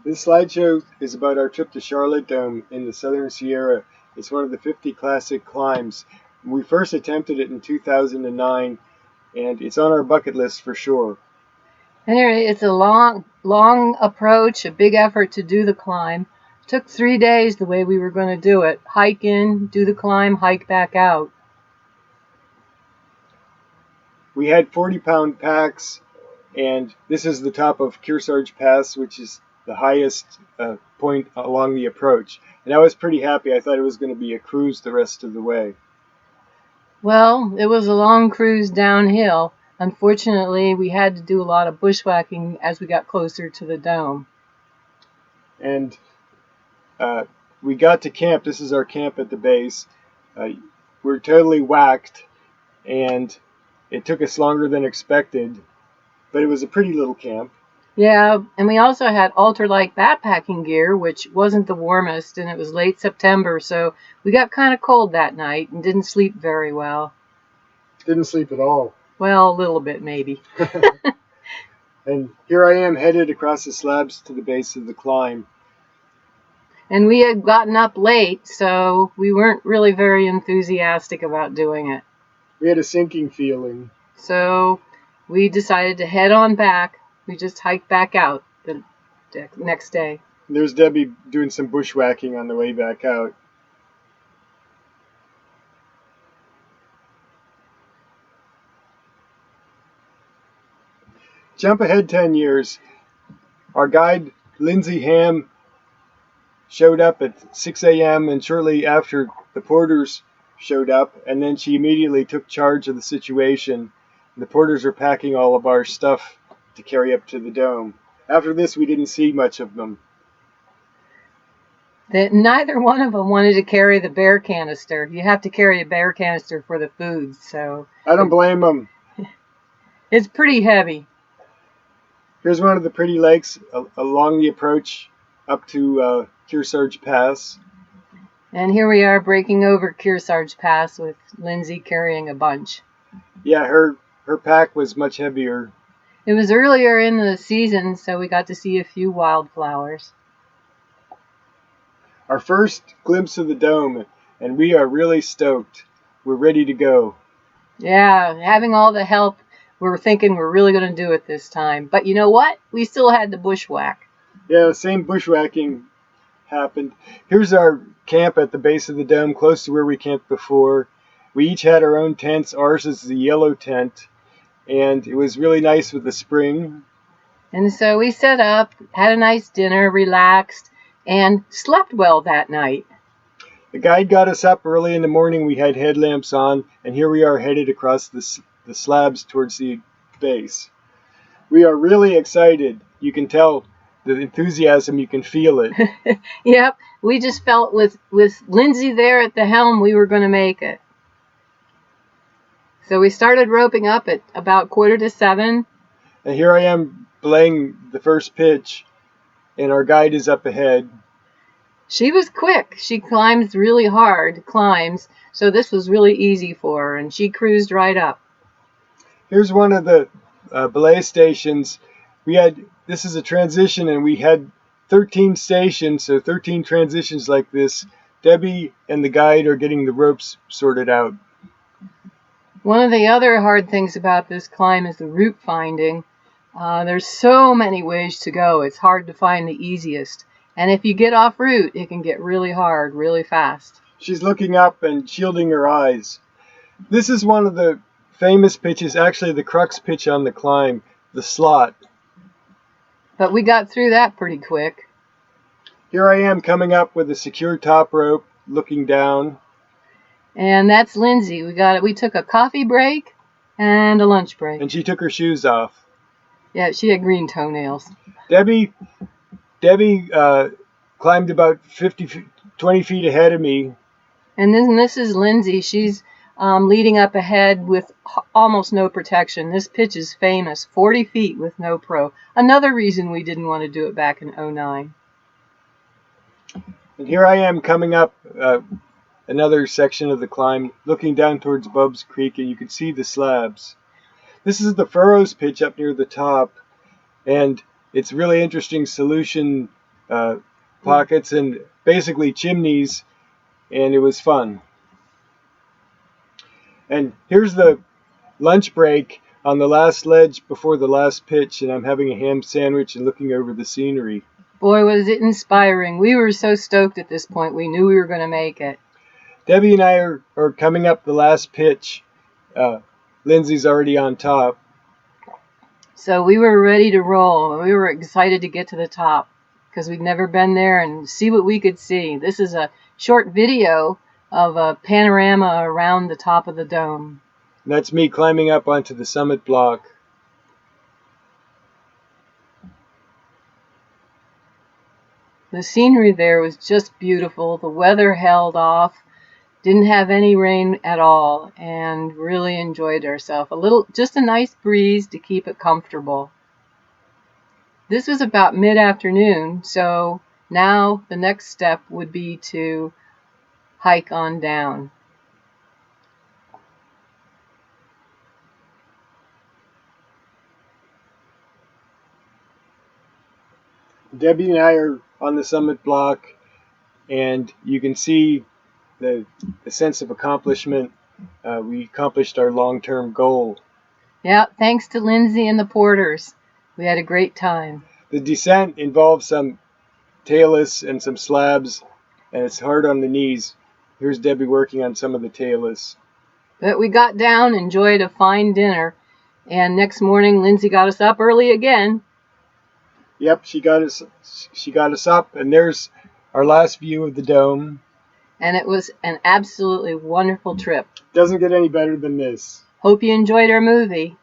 This slideshow is about our trip to Charlotte Dome in the Southern Sierra. It's one of the 50 classic climbs. We first attempted it in 2009, and it's on our bucket list for sure. Anyway, it's a long approach, a big effort to do the climb. It took 3 days the way we were going to do it. Hike in, do the climb, hike back out. We had 40-pound packs, and this is the top of Kearsarge Pass, which is the highest point along the approach. And I was pretty happy. I thought it was going to be a cruise the rest of the way. Well, it was a long cruise downhill. Unfortunately, we had to do a lot of bushwhacking as we got closer to the dome. And we got to camp. This is our camp at the base. We're totally whacked, and it took us longer than expected, but it was a pretty little camp. Yeah, and we also had ultralight backpacking gear, which wasn't the warmest, and it was late September, so we got kind of cold that night and didn't sleep very well. Didn't sleep at all. Well, a little bit, maybe. And here I am headed across the slabs to the base of the climb. And we had gotten up late, so we weren't really very enthusiastic about doing it. We had a sinking feeling. So we decided to head on back. We just hiked back out the next day. There's Debbie doing some bushwhacking on the way back out. Jump ahead 10 years. Our guide, Lindsay Ham, showed up at 6 a.m. and shortly after the porters showed up, and then she immediately took charge of the situation. The porters are packing all of our stuff to carry up to the dome. After this, we didn't see much of them. Neither one of them wanted to carry the bear canister. You have to carry a bear canister for the food, so... I don't blame them. It's pretty heavy. Here's one of the pretty lakes along the approach up to Kearsarge Pass. And here we are breaking over Kearsarge Pass with Lindsay carrying a bunch. Yeah, her pack was much heavier. It was earlier in the season, so we got to see a few wildflowers. Our first glimpse of the dome, and we are really stoked. We're ready to go. Yeah, having all the help, we're thinking we're really going to do it this time. But you know what? We still had the bushwhack. Yeah, the same bushwhacking happened. Here's our camp at the base of the dome, close to where we camped before. We each had our own tents. Ours is the yellow tent, and it was really nice with the spring. And so we set up, had a nice dinner, relaxed, and slept well that night. The guide got us up early in the morning. We had headlamps on, and here we are headed across the slabs towards the base. We are really excited. You can tell the enthusiasm, you can feel it. Yep, we just felt with Lindsay there at the helm, we were going to make it. So we started roping up at about 6:45. And here I am belaying the first pitch, and our guide is up ahead. She was quick. She climbs really hard, so this was really easy for her, and she cruised right up. Here's one of the belay stations. This is a transition, and we had 13 stations, so 13 transitions like this. Debbie and the guide are getting the ropes sorted out. One of the other hard things about this climb is the route finding. There's so many ways to go, it's hard to find the easiest. And if you get off route, it can get really hard, really fast. She's looking up and shielding her eyes. This is one of the famous pitches, actually the crux pitch on the climb, the slot. But we got through that pretty quick. Here I am coming up with a secure top rope, looking down. And that's Lindsay. We took a coffee break and a lunch break. And she took her shoes off. Yeah, she had green toenails. Debbie climbed about 20 feet ahead of me. And then this is Lindsay. She's leading up ahead with almost no protection. This pitch is famous, 40 feet with no pro. Another reason we didn't want to do it back in 2009. And here I am coming up another section of the climb, looking down towards Bub's Creek, and you can see the slabs. This is the Furrows pitch up near the top, and it's really interesting solution pockets and basically chimneys, and it was fun. And here's the lunch break on the last ledge before the last pitch, and I'm having a ham sandwich and looking over the scenery. Boy, was it inspiring. We were so stoked at this point. We knew we were going to make it. Debbie and I are coming up the last pitch. Lindsay's already on top. So we were ready to roll. We were excited to get to the top because we'd never been there and see what we could see. This is a short video of a panorama around the top of the dome. And that's me climbing up onto the summit block. The scenery there was just beautiful. The weather held off. Didn't have any rain at all, and really enjoyed ourselves. Just a nice breeze to keep it comfortable. This was about mid-afternoon, so now the next step would be to hike on down. Debbie and I are on the summit block, and you can see the sense of accomplishment. We accomplished our long-term goal. Yeah, thanks to Lindsay and the porters. We had a great time. The descent involves some tailless and some slabs, and it's hard on the knees. Here's Debbie working on some of the tailless. But we got down, enjoyed a fine dinner, and next morning Lindsay got us up early again. Yep, she got us up, and there's our last view of the dome. And it was an absolutely wonderful trip. Doesn't get any better than this. Hope you enjoyed our movie.